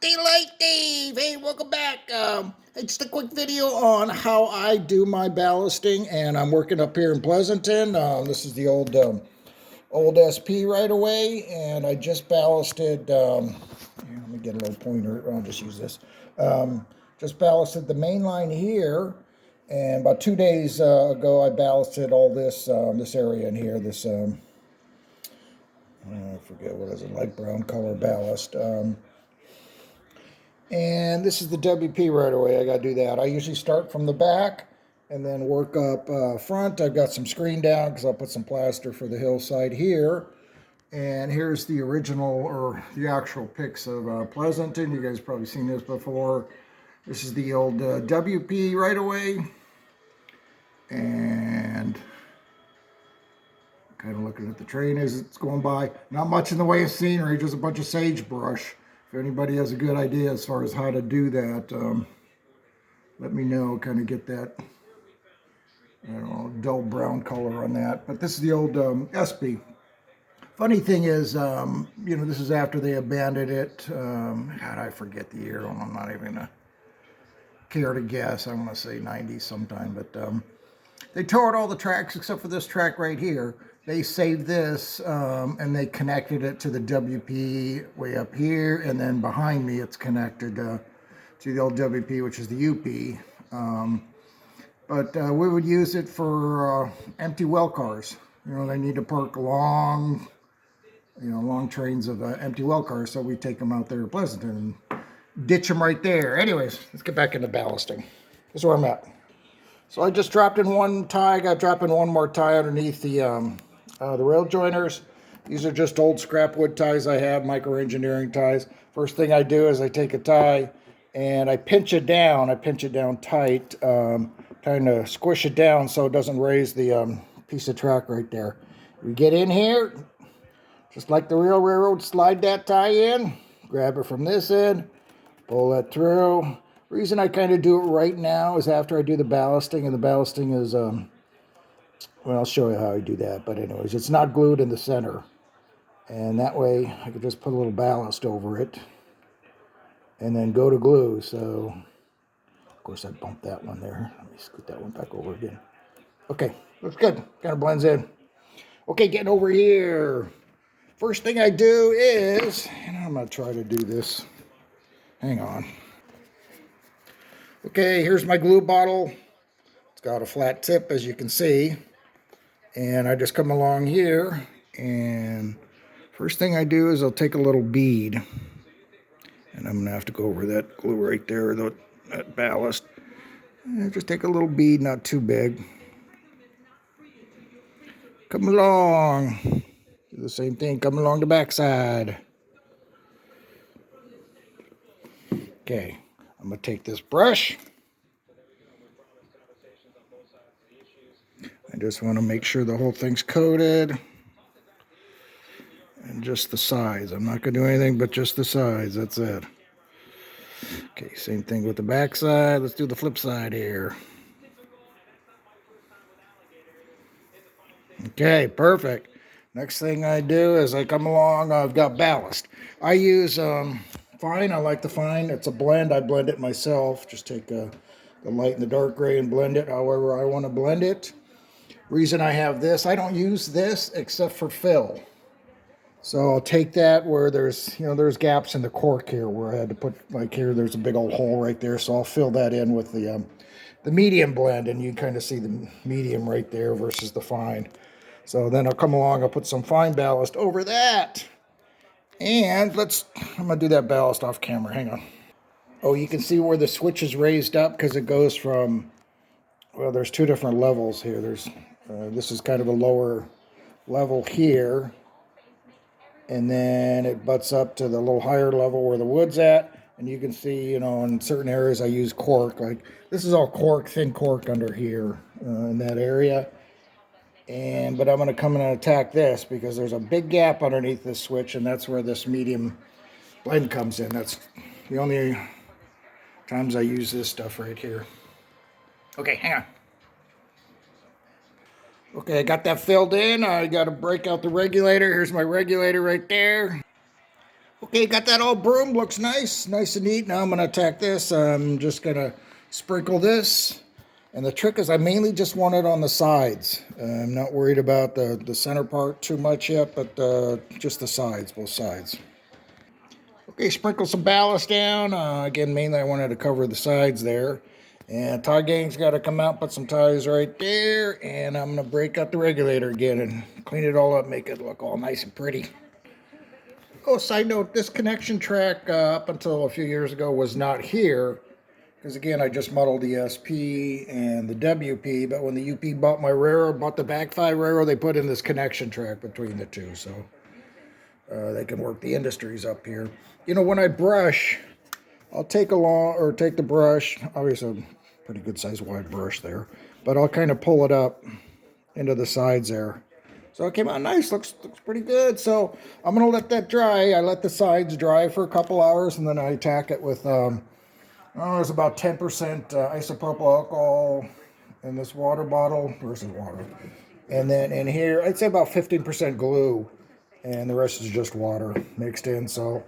Daylight Dave! Hey, welcome back. Hey, just a quick video on how I do my ballasting, and I'm working up here in Pleasanton. This is the old SP right away, and I just ballasted. Here, let me get a little pointer. I'll just use this. Just ballasted the main line here, and about 2 days ago, I ballasted all this this area in here. This I forget what is it, light brown color ballast. And this is the WP right away. I got to do that. I usually start from the back and then work up front. I've got some screen down because I'll put some plaster for the hillside here. And here's the original, or the actual pics of Pleasanton. You guys probably seen this before. This is the old WP right away. And kind of looking at the train as it's going by. Not much in the way of scenery, just a bunch of sagebrush. If anybody has a good idea as far as how to do that, let me know. Kind of get that, I don't know, dull brown color on that. But this is the old SP. Funny thing is, you know, this is after they abandoned it. God, I forget the year. I'm not even gonna care to guess. I want to say 90s sometime, but they tore out all the tracks except for this track right here. They saved this and they connected it to the WP way up here, and then behind me it's connected to the old WP, which is the UP. But we would use it for empty well cars. You know, they need to park long trains of empty well cars, so we take them out there to Pleasanton and ditch them right there. Anyways, let's get back into ballasting. This is where I'm at. So I just dropped in one tie. I got to drop in one more tie underneath the rail joiners. These are just old scrap wood ties I have, micro-engineering ties. First thing I do is I take a tie and I pinch it down. I pinch it down tight, trying to squish it down so it doesn't raise the piece of track right there. We get in here, just like the real railroad, slide that tie in, grab it from this end, pull that through. Reason I kind of do it right now is after I do the ballasting, and the ballasting is, well, I'll show you how I do that. But anyways, it's not glued in the center. And that way I could just put a little ballast over it and then go to glue. So, of course, I bumped that one there. Let me scoot that one back over again. Okay, looks good. Kind of blends in. Okay, getting over here. First thing I do is, and I'm going to try to do this. Hang on. Okay, here's my glue bottle. It's got a flat tip, as you can see. And I just come along here, and first thing I do is I'll take a little bead. And I'm going to have to go over that glue right there, that ballast. And just take a little bead, not too big. Come along. Do the same thing, come along the backside. Okay, I'm going to take this brush. I just want to make sure the whole thing's coated. And just the sides. I'm not going to do anything but just the sides. That's it. Okay, same thing with the back side. Let's do the flip side here. Okay, perfect. Next thing I do is I come along, I've got ballast. I use fine. I like the fine. It's a blend. I blend it myself. Just take the light and the dark gray and blend it however I want to blend it. Reason I have this, I don't use this except for fill. So I'll take that where there's, you know, there's gaps in the cork here where I had to put, like here, there's a big old hole right there. So I'll fill that in with the medium blend, and you kind of see the medium right there versus the fine. So then I'll come along, I'll put some fine ballast over that. And I'm gonna do that ballast off camera, hang on. Oh, you can see where the switch is raised up because it goes from, well, there's two different levels here. There's, this is kind of a lower level here. And then it butts up to the little higher level where the wood's at. And you can see, you know, in certain areas I use cork. Like this is all cork, thin cork under here in that area. But I'm going to come in and attack this because there's a big gap underneath this switch, and that's where this medium blend comes in. That's the only times I use this stuff right here. Okay, hang on. Okay, I got that filled in. I got to break out the regulator. Here's my regulator right there. Okay, got that all broomed. Looks nice, nice and neat. Now I'm going to attack this. I'm just going to sprinkle this. And the trick is I mainly just want it on the sides. I'm not worried about the center part too much yet, but just the sides, both sides. Okay, sprinkle some ballast down. Again, mainly I wanted to cover the sides there. And tie gang's got to come out, put some ties right there. And I'm going to break out the regulator again and clean it all up, make it look all nice and pretty. Oh, side note, this connection track up until a few years ago was not here. Because again, I just modeled the SP and the WP, but when the UP bought my railroad, bought the BAC V RR, they put in this connection track between the two, so they can work the industries up here. You know, when I brush, I'll take the brush, obviously a pretty good size wide brush there, but I'll kind of pull it up into the sides there. So it came out nice, looks pretty good. So I'm gonna let that dry. I let the sides dry for a couple hours, and then I attack it with there's about 10% isopropyl alcohol in this water bottle versus water. And then in here, I'd say about 15% glue, and the rest is just water mixed in. So,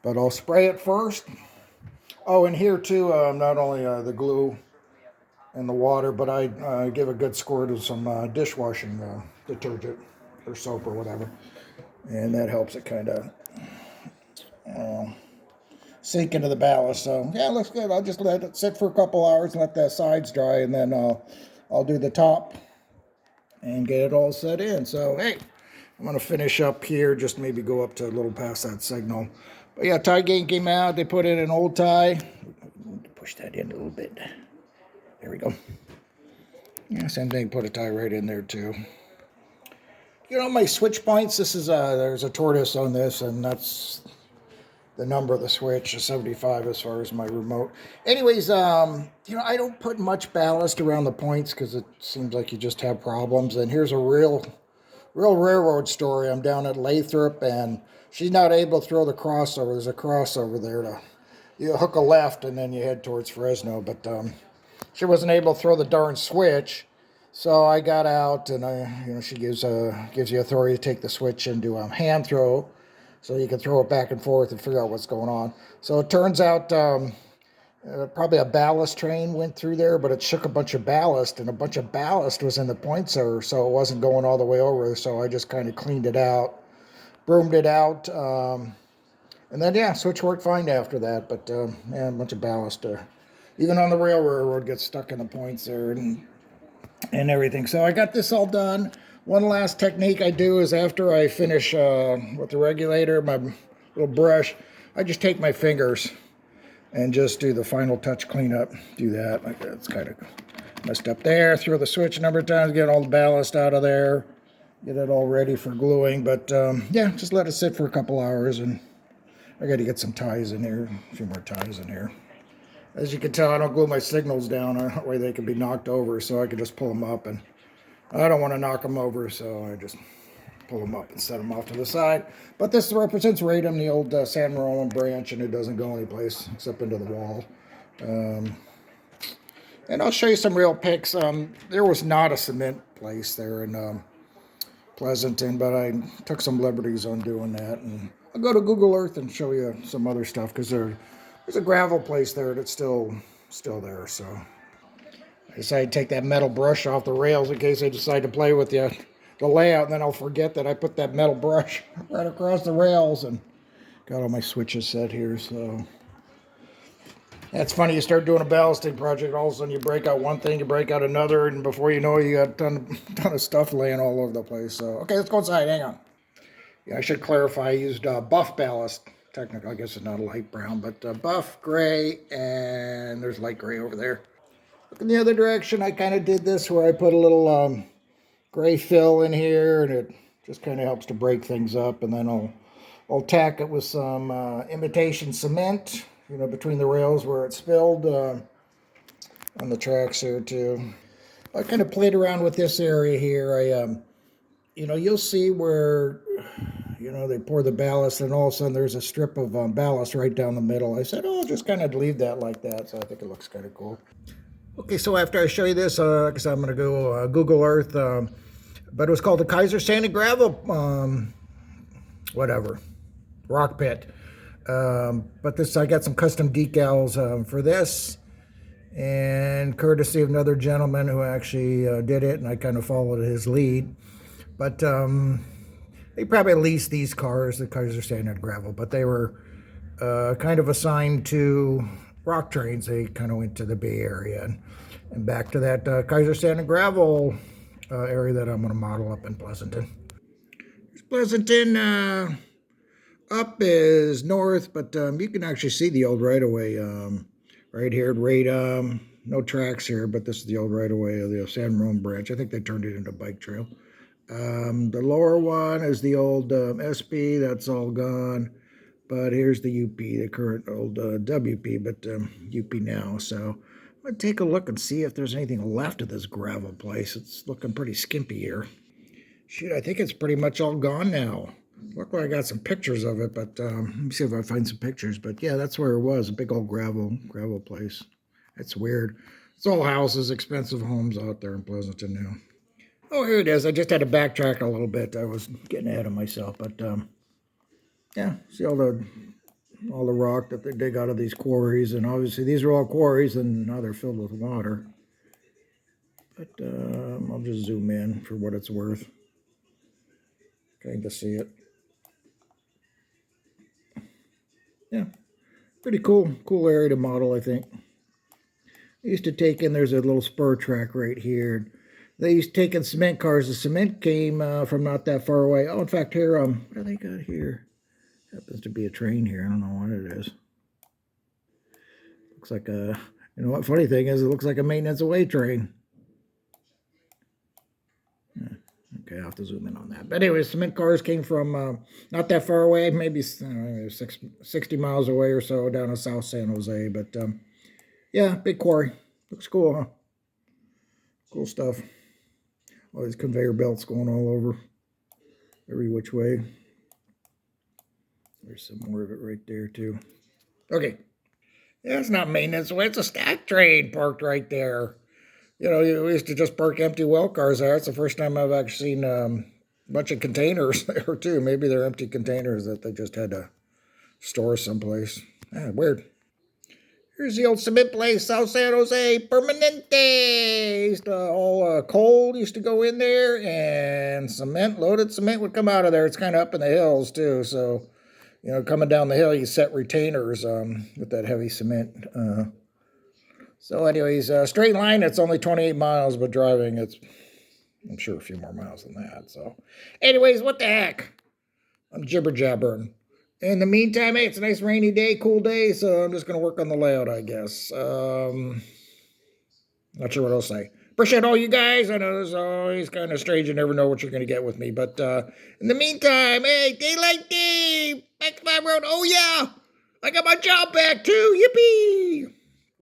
but I'll spray it first. Oh, and here too, not only the glue and the water, but I give a good squirt of some dishwashing detergent or soap or whatever. And that helps it kind of sink into the ballast. So yeah, looks good. I'll just let it sit for a couple hours and let the sides dry, and then I'll do the top and get it all set in. So hey, I'm gonna finish up here, just maybe go up to a little past that signal. But yeah, tie gang came out. They put in an old tie. Push that in a little bit. There we go. Yeah, same thing. Put a tie right in there too. You know, my switch points. This is there's a tortoise on this, and that's the number of the switch is 75 as far as my remote. Anyways, you know, I don't put much ballast around the points because it seems like you just have problems. And here's a real railroad story. I'm down at Lathrop, and she's not able to throw the crossover. There's a crossover there. You hook a left, and then you head towards Fresno. But she wasn't able to throw the darn switch. So I got out, and you know, she gives you authority to take the switch and do a hand throw, so you can throw it back and forth and figure out what's going on. So it turns out probably a ballast train went through there, but it shook a bunch of ballast, and a bunch of ballast was in the points there, so it wasn't going all the way over. So I just kind of cleaned it out, broomed it out, and then yeah, switch worked fine after that. But yeah, a bunch of ballast, even on the railroad, gets stuck in the points there and everything. So I got this all done. One last technique I do is after I finish with the regulator, my little brush, I just take my fingers and just do the final touch cleanup. Do that, like that. It's kind of messed up there. Throw the switch a number of times, get all the ballast out of there, get it all ready for gluing. But yeah, just let it sit for a couple hours, and I got to get some ties in here, a few more ties in here. As you can tell, I don't glue my signals down, that way they can be knocked over, so I can just pull them up, and I don't want to knock them over, so I just pull them up and set them off to the side. But this represents Radom, the old San Marino branch, and it doesn't go anyplace except into the wall. And I'll show you some real pics. There was not a cement place there in Pleasanton, but I took some liberties on doing that. And I'll go to Google Earth and show you some other stuff, because there's a gravel place there that's still there, so I decided to take that metal brush off the rails in case I decide to play with the layout, and then I'll forget that I put that metal brush right across the rails, and got all my switches set here. So that's funny, you start doing a ballasting project, all of a sudden you break out one thing, you break out another, and before you know it, you got a ton of stuff laying all over the place. So okay, let's go inside. Hang on. Yeah, I should clarify, I used buff ballast. Technically, I guess it's not a light brown, but buff, gray, and there's light gray over there. Look in the other direction, I kind of did this where I put a little gray fill in here, and it just kind of helps to break things up. And then I'll tack it with some imitation cement, you know, between the rails where it spilled on the tracks here too. I kind of played around with this area here. You know, you'll see where, you know, they pour the ballast, and all of a sudden there's a strip of ballast right down the middle. I said, oh, just kind of leave that like that. So I think it looks kind of cool. Okay, so after I show you this, like I said, I'm going to go Google Earth, but it was called the Kaiser Sand and Gravel, whatever, rock pit. But this, I got some custom decals for this, and courtesy of another gentleman who actually did it, and I kind of followed his lead. But they probably leased these cars. The cars are standard gravel, but they were kind of assigned to rock trains. They kind of went to the Bay Area and back to that Kaiser Sand and Gravel area that I'm going to model up in Pleasanton. Here's Pleasanton. Up is north, but you can actually see the old right-of-way right here. No tracks here, but this is the old right-of-way of the San Ramon branch. I think they turned it into a bike trail. The lower one is the old SB. That's all gone. But here's the UP, the current old WP, but UP now. So I'm going to take a look and see if there's anything left of this gravel place. It's looking pretty skimpy here. Shoot, I think it's pretty much all gone now. Luckily, I got some pictures of it, but let me see if I find some pictures. But yeah, that's where it was, a big old gravel place. That's weird. It's all houses, expensive homes out there in Pleasanton now. Oh, here it is. I just had to backtrack a little bit. I was getting ahead of myself, but yeah, see all the rock that they dig out of these quarries, and obviously these are all quarries, and now they're filled with water. But I'll just zoom in for what it's worth. Kind of see it. Yeah, pretty cool area to model, I think. I used to take in, there's a little spur track right here. They used to take in cement cars. The cement came from not that far away. Oh, in fact, here, what do they got here? Happens to be a train here. I don't know what it is. Looks like a, you know what, funny thing is, it looks like a maintenance away train. Yeah. Okay, I'll have to zoom in on that. But anyway, cement cars came from not that far away, maybe 60 miles away or so down in South San Jose. But yeah, big quarry. Looks cool, huh? Cool stuff. All these conveyor belts going all over, every which way. There's some more of it right there, too. Okay. Yeah, it's not maintenance. It's a stack train parked right there. You know, you used to just park empty well cars there. It's the first time I've actually seen a bunch of containers there, too. Maybe they're empty containers that they just had to store someplace. Ah, weird. Here's the old cement place, South San Jose, Permanente. Used to all coal used to go in there, and cement, loaded cement would come out of there. It's kind of up in the hills, too, so, you know, coming down the hill, you set retainers with that heavy cement. So anyways, straight line, it's only 28 miles, but driving, it's, I'm sure, a few more miles than that. So anyways, what the heck? I'm jibber-jabbering. In the meantime, hey, it's a nice rainy day, cool day, so I'm just going to work on the layout, I guess. Not sure what I'll say. Appreciate all you guys. I know it's always kind of strange. You never know what you're going to get with me. But in the meantime, hey, daylight day, back to my road. Oh, yeah, I got my job back, too. Yippee!